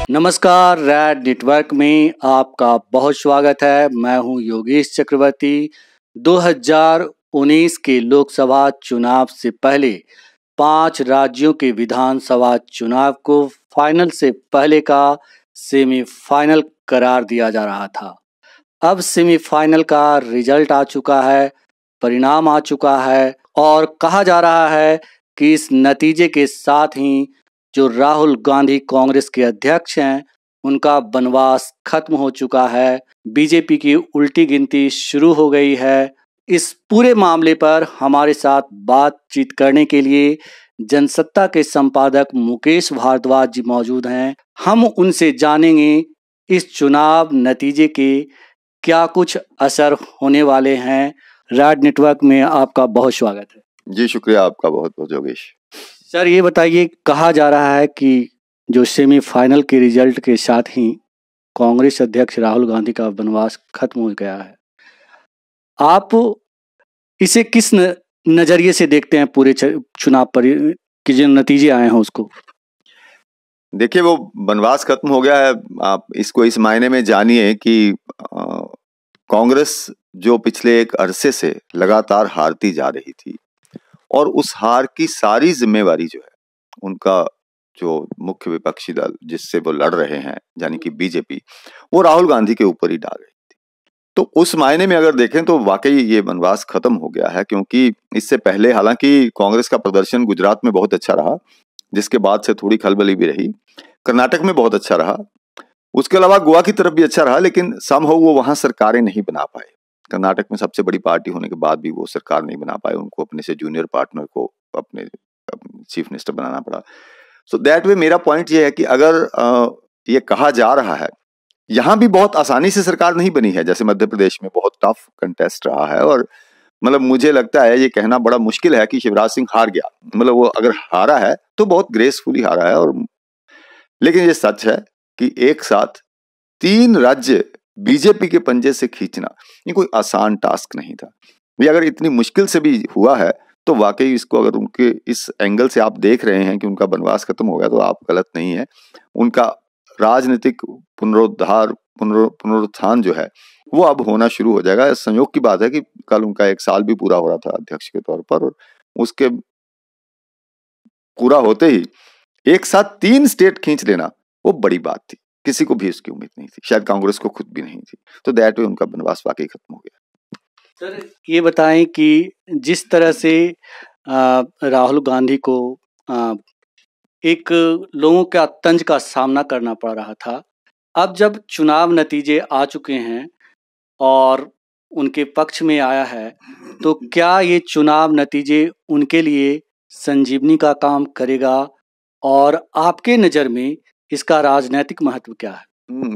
नमस्कार, red network में आपका बहुत स्वागत है। मैं हूं योगेश चक्रवर्ती। 2019 के लोकसभा चुनाव से पहले 5 राज्यों के विधानसभा चुनाव को फाइनल से पहले का सेमीफाइनल करार दिया जा रहा था। अब सेमीफाइनल का रिजल्ट आ चुका है, परिणाम आ चुका है और कहा जा रहा है कि इस नतीजे के साथ ही जो राहुल गांधी कांग्रेस के अध्यक्ष हैं, उनका वनवास खत्म हो चुका है। बीजेपी की उल्टी गिनती शुरू हो गई है। इस पूरे मामले पर हमारे साथ बातचीत करने के लिए जनसत्ता के संपादक मुकेश भारद्वाज जी मौजूद हैं। हम उनसे जानेंगे इस चुनाव नतीजे के क्या कुछ असर होने वाले हैं। रैड नेटवर्क में आपका बहुत स्वागत है। जी शुक्रिया आपका बहुत बहुत योगेश। सर, ये बताइए, कहा जा रहा है कि जो सेमीफाइनल के रिजल्ट के साथ ही कांग्रेस अध्यक्ष राहुल गांधी का वनवास खत्म हो गया है। आप इसे किस नजरिए से देखते हैं? पूरे चुनाव पर के जो नतीजे आए हैं उसको। देखिए, वो वनवास खत्म हो गया है। आप इसको इस मायने में जानिए कि कांग्रेस जो पिछले एक अरसे से लगातार हारती जा रही थी और उस हार की सारी जिम्मेवारी जो है उनका जो मुख्य विपक्षी दल जिससे वो लड़ रहे हैं यानी कि बीजेपी, वो राहुल गांधी के ऊपर ही डाल रही थी। तो उस मायने में अगर देखें तो वाकई ये वनवास खत्म हो गया है, क्योंकि इससे पहले हालांकि कांग्रेस का प्रदर्शन गुजरात में बहुत अच्छा रहा, जिसके बाद से थोड़ी खलबली भी रही। कर्नाटक में बहुत अच्छा रहा, उसके अलावा गोवा की तरफ भी अच्छा रहा, लेकिन समहाउ वो वहां सरकारें नहीं बना पाए। कर्नाटक में सबसे बड़ी पार्टी होने के बाद भी वो सरकार नहीं बना पाए, उनको अपने से जूनियर पार्टनर को अपने चीफ मिनिस्टर बनाना पड़ा। सो दैट वे मेरा पॉइंट ये है कि अगर ये कहा जा रहा है, यहाँ भी बहुत आसानी से सरकार नहीं बनी है। जैसे मध्य प्रदेश में बहुत टफ कंटेस्ट रहा है और मतलब मुझे लगता है ये कहना बड़ा मुश्किल है कि शिवराज सिंह हार गया। मतलब वो अगर हारा है तो बहुत ग्रेसफुली हारा है। और लेकिन ये सच है कि एक साथ 3 राज्य बीजेपी के पंजे से खींचना ये कोई आसान टास्क नहीं था। ये अगर इतनी मुश्किल से भी हुआ है तो वाकई इसको अगर उनके इस एंगल से आप देख रहे हैं कि उनका वनवास खत्म हो गया तो आप गलत नहीं है। उनका राजनीतिक पुनरुत्थान जो है वो अब होना शुरू हो जाएगा। संयोग की बात है कि कल उनका 1 साल भी पूरा हो रहा था अध्यक्ष के तौर पर, और उसके पूरा होते ही एक साथ 3 स्टेट खींच लेना वो बड़ी बात थी। किसी को भी इसकी उम्मीद नहीं थी, शायद कांग्रेस को खुद भी नहीं थी। तो दैट वे उनका वनवास वाकई खत्म हो गया। सर, ये बताएं कि जिस तरह से राहुल गांधी को एक लोगों का तंज का सामना करना पड़ रहा था, अब जब चुनाव नतीजे आ चुके हैं और उनके पक्ष में आया है, तो क्या ये चुनाव नतीजे उनके लिए संजीवनी का काम करेगा और आपके नज़र में इसका राजनीतिक महत्व क्या है?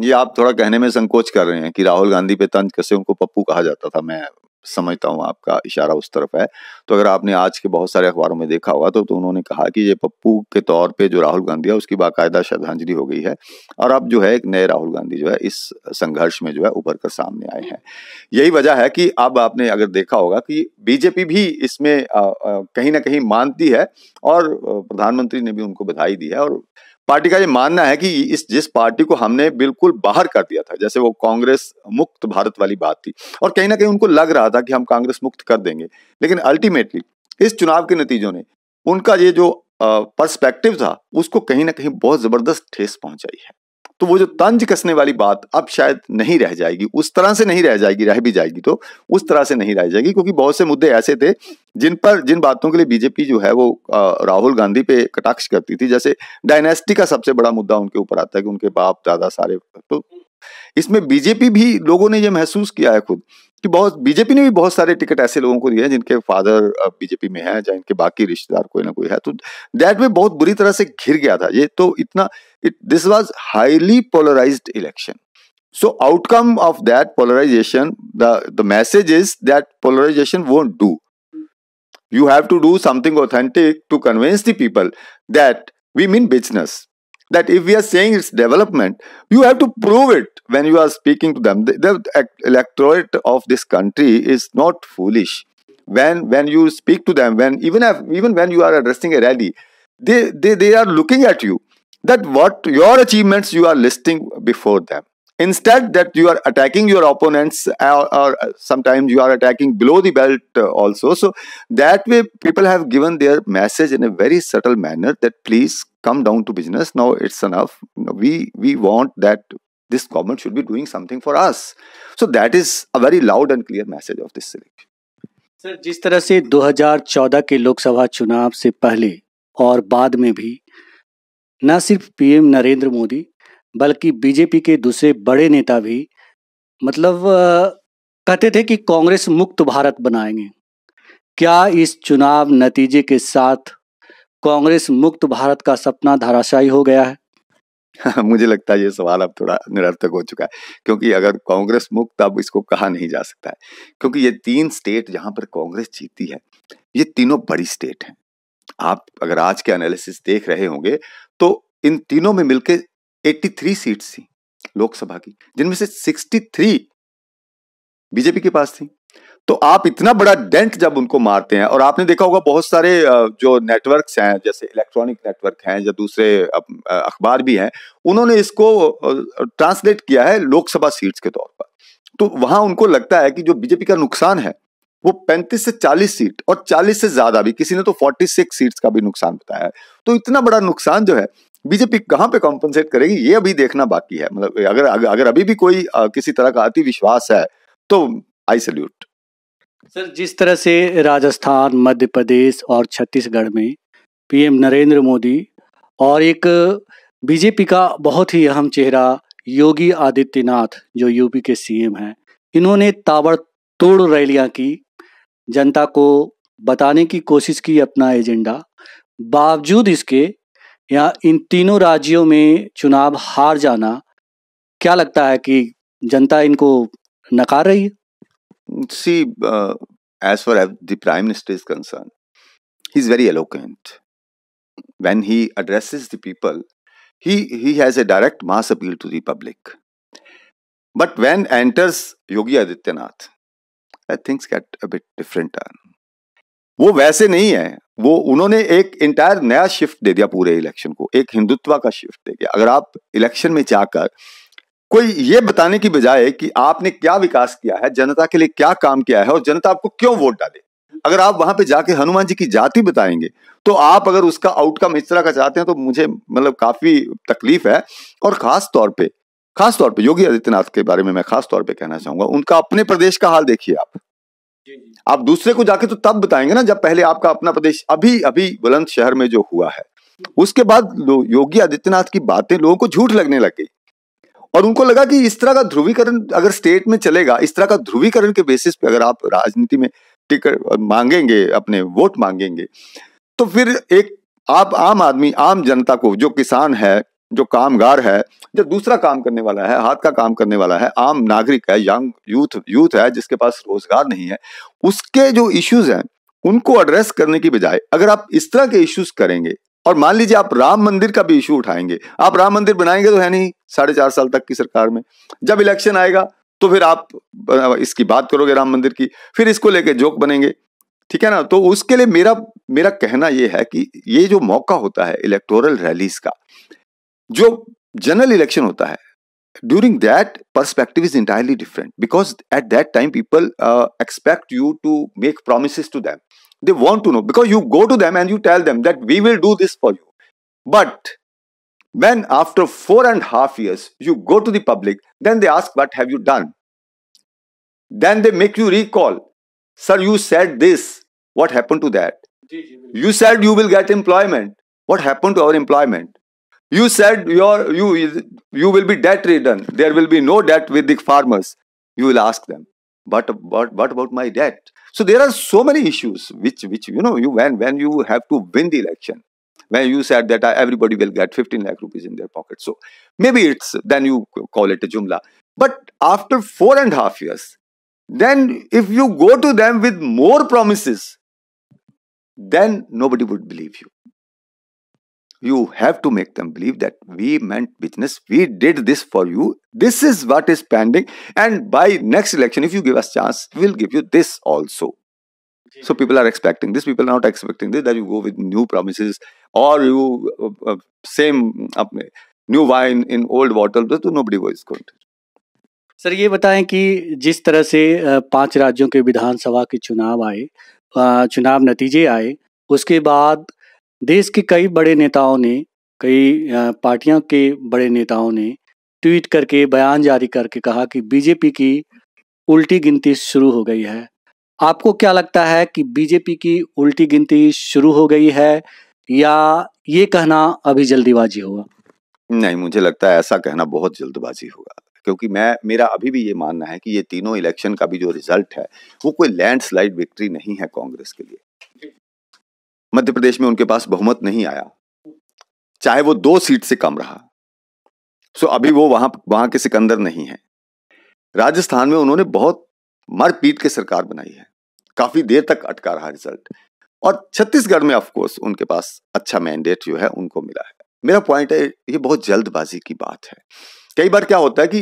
ये आप थोड़ा कहने में संकोच कर रहे हैं कि राहुल गांधी पे तंज कसे, उनको पप्पू कहा जाता था। मैं समझता हूँ आपका इशारा उस तरफ है। तो अगर आपने आज के बहुत सारे अखबारों में देखा होगा तो उन्होंने कहा कि ये पप्पू के तौर पे जो राहुल गांधी है उसकी बाकायदा श्रद्धांजलि हो गई है और अब जो है एक नए राहुल गांधी जो है इस संघर्ष में जो है उभर कर सामने आए हैं। यही वजह है कि अब आपने अगर देखा होगा कि बीजेपी भी इसमें कहीं ना कहीं मानती है और प्रधानमंत्री ने भी उनको बधाई दी है। और पार्टी का ये मानना है कि जिस पार्टी को हमने बिल्कुल बाहर कर दिया था, जैसे वो कांग्रेस मुक्त भारत वाली बात थी, और कहीं ना कहीं उनको लग रहा था कि हम कांग्रेस मुक्त कर देंगे, लेकिन अल्टीमेटली इस चुनाव के नतीजों ने उनका ये जो पर्सपेक्टिव था उसको कहीं ना कहीं बहुत जबरदस्त ठेस पहुंचाई है। तो वो जो तंज कसने वाली बात अब शायद नहीं रह जाएगी, उस तरह से नहीं रह जाएगी, रह भी जाएगी तो उस तरह से नहीं रह जाएगी, क्योंकि बहुत से मुद्दे ऐसे थे जिन बातों के लिए बीजेपी जो है वो राहुल गांधी पे कटाक्ष करती थी। जैसे डायनेस्टी का सबसे बड़ा मुद्दा उनके ऊपर आता है कि उनके बाप दादा सारे, तो इसमें बीजेपी भी लोगों ने ये महसूस किया है खुद कि बीजेपी ने भी बहुत सारे टिकट ऐसे लोगों को दिए हैं जिनके फादर बीजेपी में है या इनके बाकी रिश्तेदार कोई ना कोई है। तो दैट वे बहुत बुरी तरह से घिर गया था ये। तो this was highly polarised election. So outcome of that polarization, the message is that polarization won't do. You have to do something authentic to convince the people that we mean business. That if we are saying it's development, you have to prove it when you are speaking to them. The electorate of this country is not foolish. When you speak to them, even when you are addressing a rally, they are looking at you. that what your achievements you are listing before them. Instead that you are attacking your opponents, or sometimes you are attacking below the belt also. So that way people have given their message in a very subtle manner that please come down to business. Now it's enough. We want that this government should be doing something for us. So that is a very loud and clear message of this election. Sir, जिस तरह से 2014 के लोकसभा चुनाव से पहले और बाद में भी न सिर्फ पीएम नरेंद्र मोदी बल्कि बीजेपी के दूसरे बड़े नेता भी मतलब कहते थे कि कांग्रेस मुक्त भारत बनाएंगे। क्या इस चुनाव नतीजे के साथ कांग्रेस मुक्त भारत का सपना धराशायी हो गया है? मुझे लगता है ये सवाल अब थोड़ा निरर्थक हो चुका है, क्योंकि अगर कांग्रेस मुक्त अब इसको कहा नहीं जा सकता है, क्योंकि ये 3 स्टेट जहां पर कांग्रेस जीती है ये तीनों बड़ी स्टेट हैं। आप अगर आज के एनालिसिस देख रहे होंगे तो इन तीनों में मिलकर 83 सीट्स थी लोकसभा की, जिनमें से 63 बीजेपी के पास थी। तो आप इतना बड़ा डेंट जब उनको मारते हैं, और आपने देखा होगा बहुत सारे जो नेटवर्क्स हैं जैसे इलेक्ट्रॉनिक नेटवर्क हैं या दूसरे अखबार भी हैं, उन्होंने इसको ट्रांसलेट किया है लोकसभा सीट्स के तौर पर। तो वहां उनको लगता है कि जो बीजेपी का नुकसान है वो 35 से 40 सीट और 40 से ज्यादा भी, किसी ने तो 46 सीट्स का भी नुकसान बताया है। तो इतना बड़ा नुकसान जो है बीजेपी कहां पे कॉम्पनसेट करेगी ये अभी देखना बाकी है। मतलब अगर अभी भी कोई किसी तरह का अति विश्वास है तो आई सैल्यूट। सर, जिस तरह से राजस्थान, मध्य प्रदेश और छत्तीसगढ़ में पीएम नरेंद्र मोदी और एक बीजेपी का बहुत ही अहम चेहरा योगी आदित्यनाथ जो यूपी के सीएम हैं, इन्होंने ताबड़तोड़ रैलियां की, जनता को बताने की कोशिश की अपना एजेंडा। बावजूद इसके यहाँ इन तीनों राज्यों में चुनाव हार जाना, क्या लगता है कि जनता इनको नकार रही है? See, as far as the Prime Minister is concerned, he's very eloquent. When he addresses the people, he has a direct mass appeal to the public. But when enters Yogi Adityanath, things get a bit different turn. वो वैसे नहीं है, वो उन्होंने एक entire नया shift दे दिया पूरे इलेक्शन को, एक हिंदुत्व का शिफ्ट दे दिया। अगर आप इलेक्शन में जाकर कोई ये बताने की बजाय कि आपने क्या विकास किया है, जनता के लिए क्या काम किया है और जनता आपको क्यों वोट डाले, अगर आप वहां पे जाके हनुमान जी की जाति बताएंगे तो आप अगर उसका आउटकम इस तरह का चाहते हैं तो मुझे मतलब काफी तकलीफ है। और खास तौर पे योगी आदित्यनाथ के बारे में मैं खास तौर पे कहना चाहूंगा, उनका अपने प्रदेश का हाल देखिए आप दूसरे को जाके तो तब बताएंगे ना जब पहले आपका अपना प्रदेश। अभी बुलंदशहर में जो हुआ है उसके बाद योगी आदित्यनाथ की बातें लोगों को झूठ लगने लग गई और उनको लगा कि इस तरह का ध्रुवीकरण अगर स्टेट में चलेगा, इस तरह का ध्रुवीकरण के बेसिस पे अगर आप राजनीति में टिकट मांगेंगे, अपने वोट मांगेंगे, तो फिर एक आप आम आदमी, आम जनता को, जो किसान है, जो कामगार है, जो दूसरा काम करने वाला है, हाथ का काम करने वाला है, आम नागरिक है, यंग यूथ है जिसके पास रोजगार नहीं है, उसके जो इश्यूज हैं उनको एड्रेस करने की बजाय अगर आप इस तरह के इश्यूज करेंगे, और मान लीजिए आप राम मंदिर का भी इशू उठाएंगे, आप राम मंदिर बनाएंगे तो है नहीं 4.5 साल तक की सरकार में, जब इलेक्शन आएगा तो फिर आप इसकी बात करोगे राम मंदिर की, फिर इसको लेके जोक बनेंगे, ठीक है ना। तो उसके लिए मेरा कहना यह है कि ये जो मौका होता है इलेक्टोरल रैलीज का, जो जनरल इलेक्शन होता है, during that perspective is entirely different, because at that time people expect you to make promises to them. They want to know, because you go to them and you tell them that we will do this for you. But when after 4.5 years you go to the public, then they ask, what have you done? Then they make you recall, sir, you said this, what happened to that? You said you will get employment, what happened to our employment? You said you will be debt ridden, there will be no debt with the farmers. You will ask them, but what about my debt? So there are so many issues which when you have to win the election, when you said that everybody will get 15 lakh rupees in their pocket, so maybe then you call it a jumla. But after 4.5 years, then if you go to them with more promises, then nobody would believe you. You have to make them believe that we meant business, we did this for you, this is what is pending, and by next election, if you give us chance, we'll give you this also. So people are expecting this. People are not expecting this, that you go with new promises or you same new wine in old bottle. So nobody was going to. Sir ये बताएं कि जिस तरह से 5 राज्यों के विधानसभा के चुनाव आए, चुनाव नतीजे आए, उसके बाद देश के कई बड़े नेताओं ने, कई पार्टियों के बड़े नेताओं ने ट्वीट करके, बयान जारी करके कहा कि बीजेपी की उल्टी गिनती शुरू हो गई है। आपको क्या लगता है कि बीजेपी की उल्टी गिनती शुरू हो गई है या ये कहना अभी जल्दीबाजी होगा? नहीं, मुझे लगता है ऐसा कहना बहुत जल्दबाजी होगा, क्योंकि मेरा अभी भी ये मानना है कि ये तीनों इलेक्शन का भी जो रिजल्ट है वो कोई लैंडस्लाइड विक्ट्री नहीं है कांग्रेस के लिए। मध्य प्रदेश में उनके पास बहुमत नहीं आया, चाहे वो 2 सीट से कम रहा, सो अभी वो वहां के सिकंदर नहीं है। राजस्थान में उन्होंने बहुत मर पीट के सरकार बनाई है, काफी देर तक अटका रहा रिजल्ट, और छत्तीसगढ़ में ऑफकोर्स उनके पास अच्छा मैंडेट जो है उनको मिला है। मेरा पॉइंट है ये बहुत जल्दबाजी की बात है। कई बार क्या होता है कि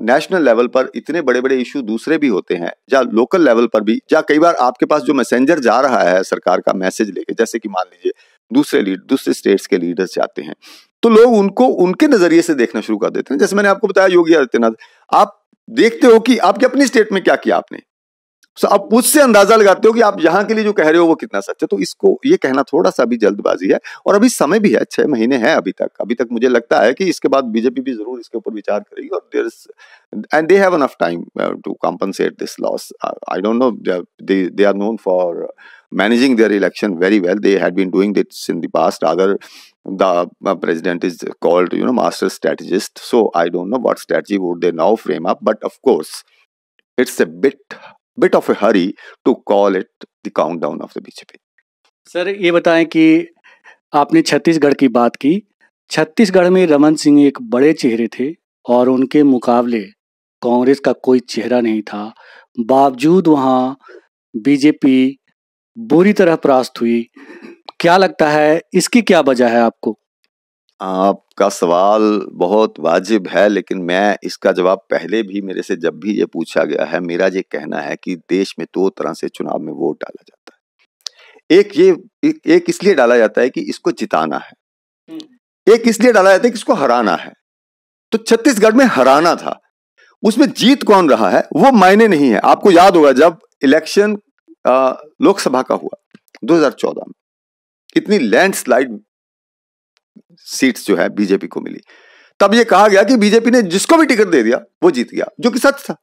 नेशनल लेवल पर इतने बड़े बड़े इशू दूसरे भी होते हैं, या लोकल लेवल पर भी, या कई बार आपके पास जो मैसेंजर जा रहा है सरकार का मैसेज लेके, जैसे कि मान लीजिए दूसरे स्टेट्स के लीडर्स जाते हैं, तो लोग उनको उनके नजरिए से देखना शुरू कर देते हैं। जैसे मैंने आपको बताया योगी आदित्यनाथ, आप देखते हो कि आपके अपनी स्टेट में क्या किया आपने, तो आप उससे अंदाजा लगाते हो कि आप यहाँ के लिए जो कह रहे हो वो कितना सच है। तो इसको ये कहना थोड़ा सा भी जल्दबाजी है, और अभी समय भी है, 6 महीने हैं अभी तक मुझे लगता है कि इसके बाद बीजेपी भी जरूर इसके ऊपर विचार करेगी, और and they have enough time to compensate this loss. I don't know, they are known for managing their election very well. They had been doing this in the past. Rather, the president is called, master strategist. So I don't know what strategy would they now frame up. But of course, it's a bit of a hurry to call it the countdown of the BJP. Sir ये बताएं कि आपने छत्तीसगढ़ की बात की। छत्तीसगढ़ में रमन सिंह एक बड़े चेहरे थे और उनके मुकाबले कांग्रेस का कोई चेहरा नहीं था। बावजूद वहाँ बीजेपी बुरी तरह परास्त हुई। क्या लगता है इसकी क्या वजह है आपको? आपका सवाल बहुत वाजिब है, लेकिन मैं इसका जवाब पहले भी मेरे से जब भी ये पूछा गया है, मेरा ये कहना है कि देश में 2 तरह से चुनाव में वोट डाला जाता है। एक इसलिए डाला जाता है कि इसको जिताना है, एक इसलिए डाला जाता है कि इसको हराना है। तो छत्तीसगढ़ में हराना था, उसमें जीत कौन रहा है वो मायने नहीं है। आपको याद होगा जब इलेक्शन लोकसभा का हुआ 2014 में, इतनी लैंडस्लाइड सीट्स जो है बीजेपी को मिली, तब ये कहा गया कि बीजेपी ने जिसको भी टिकट दे दिया वो जीत गया, जो कि सच था।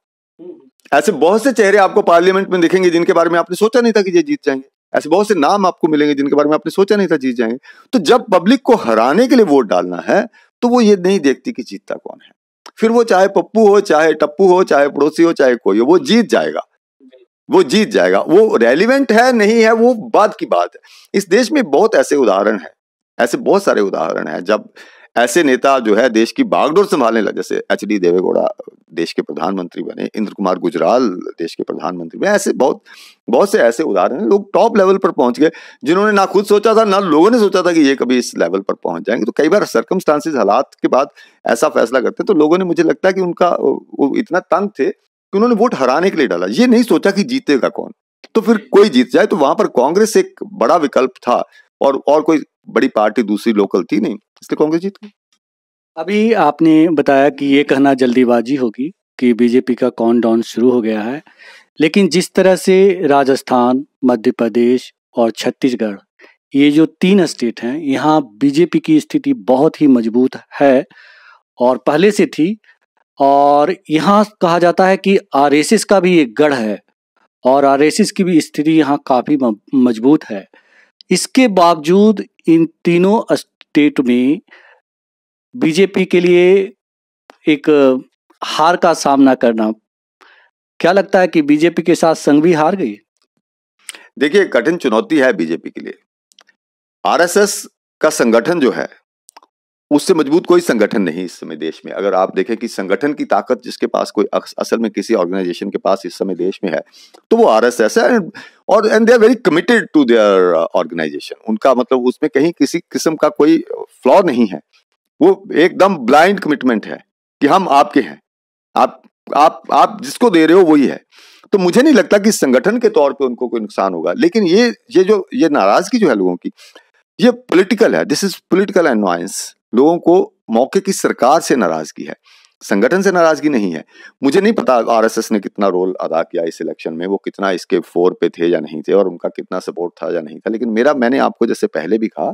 ऐसे बहुत से चेहरे आपको पार्लियामेंट में दिखेंगे जिनके बारे में आपने सोचा नहीं था कि ये जीत जाएंगे। ऐसे बहुत से नाम आपको मिलेंगे जिनके बारे में आपने सोचा नहीं था जीत जाएंगे। तो जब पब्लिक को हराने के लिए वोट डालना है तो वो ये नहीं देखती कि जीतता कौन है, फिर वो चाहे पप्पू हो, चाहे टप्पू हो, चाहे पड़ोसी हो, चाहे कोई हो, वो जीत जाएगा। वो रेलिवेंट है नहीं है वो बाद की बात है। इस देश में बहुत ऐसे उदाहरण हैं, ऐसे बहुत सारे उदाहरण हैं जब ऐसे नेता जो है देश की बागडोर संभालने लगे, जैसे एचडी देवेगौड़ा देश के प्रधानमंत्री बने, इंद्र कुमार गुजराल देश के प्रधानमंत्री बने। ऐसे बहुत से ऐसे उदाहरण हैं। लोग टॉप लेवल पर पहुंच गए जिन्होंने ना खुद सोचा था ना लोगों ने सोचा था कि ये कभी इस लेवल पर पहुंच जाएंगे। तो कई बार सर्कमस्टांसेस, हालात के बाद ऐसा फैसला करते हैं। तो लोगों ने, मुझे लगता है कि उनका वो इतना तंग थे कि उन्होंने वोट हराने के लिए डाला, ये नहीं सोचा कि जीतेगा कौन। तो फिर कोई जीत जाए, तो वहां पर कांग्रेस एक बड़ा विकल्प था और कोई बड़ी पार्टी दूसरी लोकल थी नहीं, इसलिए कांग्रेस जीत गई। अभी आपने बताया कि ये कहना जल्दीबाजी होगी कि बीजेपी का काउंटडाउन शुरू हो गया है, लेकिन जिस तरह से राजस्थान, मध्य प्रदेश और छत्तीसगढ़, ये जो 3 स्टेट हैं, यहाँ बीजेपी की स्थिति बहुत ही मजबूत है और पहले से थी। और यहाँ कहा जाता है कि आरएसएस का भी एक गढ़ है और आरएसएस की भी स्थिति यहाँ काफ़ी मजबूत है। इसके बावजूद इन तीनों स्टेट में बीजेपी के लिए एक हार का सामना करना, क्या लगता है कि बीजेपी के साथ संघ भी हार गई? देखिए, कठिन चुनौती है बीजेपी के लिए। आरएसएस का संगठन जो है उससे मजबूत कोई संगठन नहीं इस समय देश में। अगर आप देखें कि संगठन की ताकत जिसके पास कोई असल में किसी ऑर्गेनाइजेशन के पास इस समय देश में है तो वो आरएसएस है। और and they are very committed to their organisation. उनका मतलब उसमें कहीं किसी किस्म का कोई फ्लॉ नहीं है, वो एकदम ब्लाइंड कमिटमेंट है कि हम आपके हैं, आप जिसको दे रहे हो वही है। तो मुझे नहीं लगता कि संगठन के तौर पे उनको कोई नुकसान होगा। लेकिन ये नाराजगी जो है लोगों की, ये पॉलिटिकल है, दिस इज पॉलिटिकल अनॉयंस। लोगों को मौके की सरकार से नाराजगी है, संगठन से नाराजगी नहीं है। मुझे नहीं पता आरएसएस ने कितना रोल अदा किया इस इलेक्शन में, वो कितना इसके फोर पे थे या नहीं थे, और उनका कितना सपोर्ट था या नहीं था। लेकिन मैंने आपको जैसे पहले भी कहा,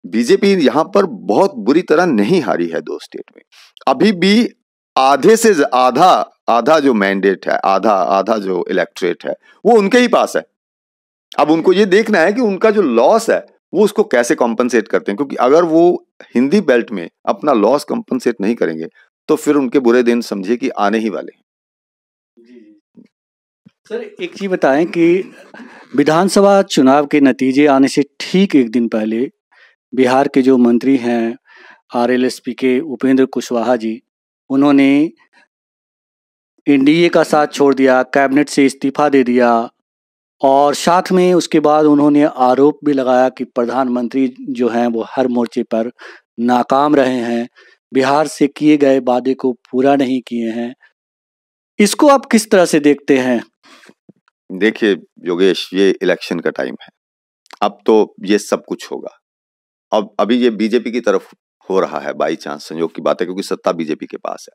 बीजेपी यहां पर बहुत बुरी तरह नहीं हारी है 2 स्टेट में। अभी भी आधे से आधा जो मैंडेट है, आधा जो इलेक्ट्रेट है, वो उनके ही पास है। अब उनको ये देखना है कि उनका जो लॉस है वो उसको कैसे कॉम्पनसेट करते हैं, क्योंकि अगर वो हिंदी बेल्ट में अपना लॉस कॉम्पनसेट नहीं करेंगे तो फिर उनके बुरे दिन समझिए कि आने ही वाले हैं। सर एक चीज बताएं कि विधानसभा चुनाव के नतीजे आने से ठीक एक दिन पहले बिहार के जो मंत्री हैं आरएलएसपी के उपेंद्र कुशवाहा जी, उन्होंने एनडीए का साथ छोड़ दिया, कैबिनेट से इस्तीफा दे दिया, और साथ में उसके बाद उन्होंने आरोप भी लगाया कि प्रधानमंत्री जो हैं वो हर मोर्चे पर नाकाम रहे हैं, बिहार से किए गए वादे को पूरा नहीं किए हैं। इसको आप किस तरह से देखते हैं? देखिए योगेश, ये इलेक्शन का टाइम है, अब तो ये सब कुछ होगा। अब अभी ये बीजेपी की तरफ हो रहा है, बाई चांस संयोग की बात है, क्योंकि सत्ता बीजेपी के पास है।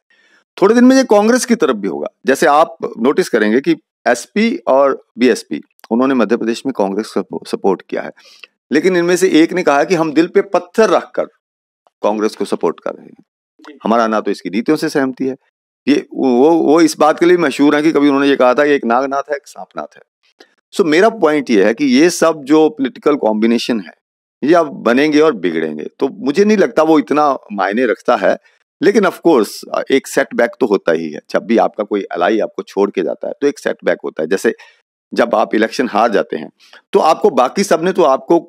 थोड़े दिन में ये कांग्रेस की तरफ भी होगा। जैसे आप नोटिस करेंगे कि एसपी और बीएसपी उन्होंने मध्य प्रदेश में कांग्रेस का सपोर्ट किया है, लेकिन इनमें से एक ने कहा कि हम दिल पे पत्थर रखकर कांग्रेस को सपोर्ट कर रहे हैं, हमारा ना तो इसकी नीतियों से सहमति है। ये वो इस बात के लिए मशहूर है कि कभी उन्होंने ये कहा था कि एक नागनाथ है, एक सांपनाथ है। सो मेरा पॉइंट ये है कि ये सब जो पॉलिटिकल कॉम्बिनेशन है ये अब बनेंगे और बिगड़ेंगे, तो मुझे नहीं लगता वो इतना मायने रखता है। लेकिन ऑफ कोर्स एक सेटबैक तो होता ही है, जब भी आपका कोई अलाई आपको छोड़ के जाता है तो एक सेटबैक होता है। जैसे जब आप इलेक्शन हार जाते हैं तो आपको बाकी सबने तो आपको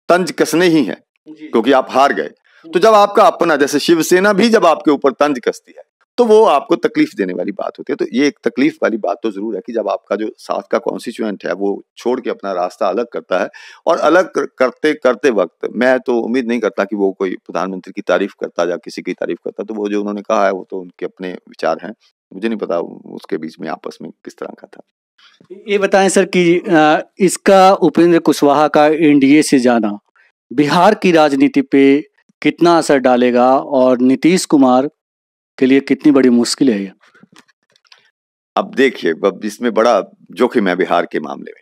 तंज कसने ही है, क्योंकि आप हार गए। तो जब आपका अपना जैसे शिवसेना भी जब आपके ऊपर तंज कसती है तो वो आपको तकलीफ देने वाली बात होती है। तो ये एक तकलीफ वाली बात तो जरूर है कि जब आपका जो साथ का कॉन्स्टिट्यूएंट है वो छोड़ के अपना रास्ता अलग करता है, और अलग करते करते वक्त मैं तो उम्मीद नहीं करता कि वो कोई प्रधानमंत्री की तारीफ करता या किसी की तारीफ करता। तो वो जो उन्होंने कहा है वो तो उनके अपने विचार हैं, मुझे नहीं पता उसके बीच में आपस में किस तरह का था। ये बताएं सर कि इसका उपेंद्र कुशवाहा का एनडीए से जाना बिहार की राजनीति पे कितना असर डालेगा, और नीतीश कुमार के लिए कितनी बड़ी मुश्किल है ये? अब देखिए, अब इसमें बड़ा जोखिम है बिहार के मामले में।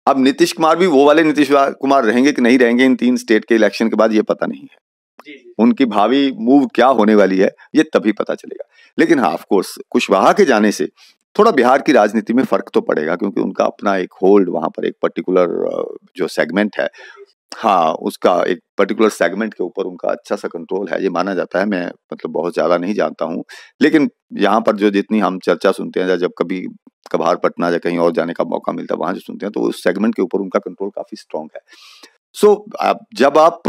अब नीतीश कुमार भी वो वाले नीतीश कुमार रहेंगे कि नहीं रहेंगे इन 3 स्टेट के इलेक्शन के बाद, ये पता नहीं है। उनकी भावी मूव क्या होने वाली है ये तभी पता चलेगा। लेकिन हाँ, ऑफ कोर्स कुशवाहा के जाने से थोड़ा बिहार की राजनीति में फर्क तो पड़ेगा, क्योंकि उनका अपना एक होल्ड वहां पर, एक पर्टिकुलर जो सेगमेंट है, हाँ, उसका एक पर्टिकुलर सेगमेंट के ऊपर उनका अच्छा सा कंट्रोल है, ये माना जाता है। मैं मतलब बहुत ज्यादा नहीं जानता हूँ, लेकिन यहाँ पर जो जितनी हम चर्चा सुनते हैं, जब कभी कभार पटना या कहीं और जाने का मौका मिलता है वहां जो सुनते हैं, तो उस सेगमेंट के ऊपर उनका कंट्रोल काफी स्ट्रांग है। सो जब आप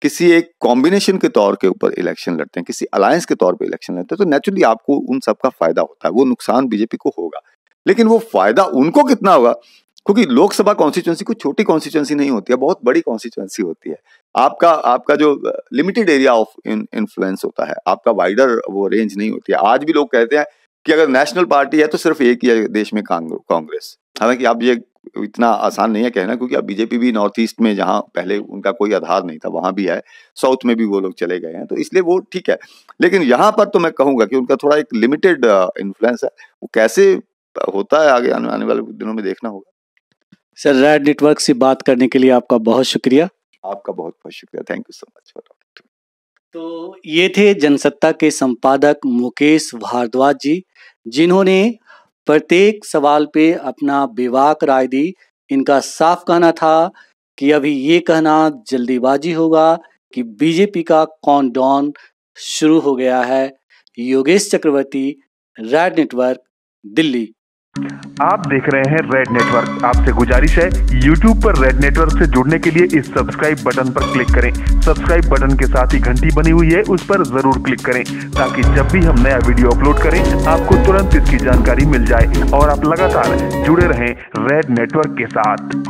किसी एक कॉम्बिनेशन के तौर के ऊपर इलेक्शन लड़ते हैं, किसी अलायंस के तौर पर इलेक्शन लड़ते हैं, तो नेचुरली आपको उन सबका फायदा होता है। वो नुकसान बीजेपी को होगा, लेकिन वो फायदा उनको कितना होगा, क्योंकि लोकसभा कॉन्स्टिट्यूंसी कोई छोटी कॉन्स्टिट्यूंसी नहीं होती है, बहुत बड़ी कॉन्स्टिट्यूंसी होती है। आपका जो लिमिटेड एरिया ऑफ इन्फ्लुएंस होता है, आपका वाइडर वो रेंज नहीं होती है। आज भी लोग कहते हैं कि अगर नेशनल पार्टी है तो सिर्फ एक ही है देश में, कांग्रेस। हालांकि अब ये इतना आसान नहीं है कहना, क्योंकि अब बीजेपी भी नॉर्थ ईस्ट में, जहां पहले उनका कोई आधार नहीं था, वहां भी है, साउथ में भी वो लोग चले गए हैं, तो इसलिए वो ठीक है। लेकिन यहाँ पर तो मैं कहूंगा कि उनका थोड़ा एक लिमिटेड इन्फ्लुएंस है। वो कैसे होता है आगे आने वाले दिनों में देखना होगा। सर, रेड नेटवर्क से बात करने के लिए आपका बहुत शुक्रिया। आपका बहुत बहुत शुक्रिया, थैंक यू सो मच। तो ये थे जनसत्ता के संपादक मुकेश भारद्वाज जी, जिन्होंने प्रत्येक सवाल पे अपना बेबाक राय दी। इनका साफ कहना था कि अभी ये कहना जल्दीबाजी होगा कि बीजेपी का काउंटडाउन शुरू हो गया है। योगेश चक्रवर्ती, रेड नेटवर्क, दिल्ली। आप देख रहे हैं रेड नेटवर्क। आपसे गुजारिश है, YouTube पर रेड नेटवर्क से जुड़ने के लिए इस सब्सक्राइब बटन पर क्लिक करें। सब्सक्राइब बटन के साथ ही घंटी बनी हुई है, उस पर जरूर क्लिक करें, ताकि जब भी हम नया वीडियो अपलोड करें आपको तुरंत इसकी जानकारी मिल जाए और आप लगातार जुड़े रहें रेड नेटवर्क के साथ।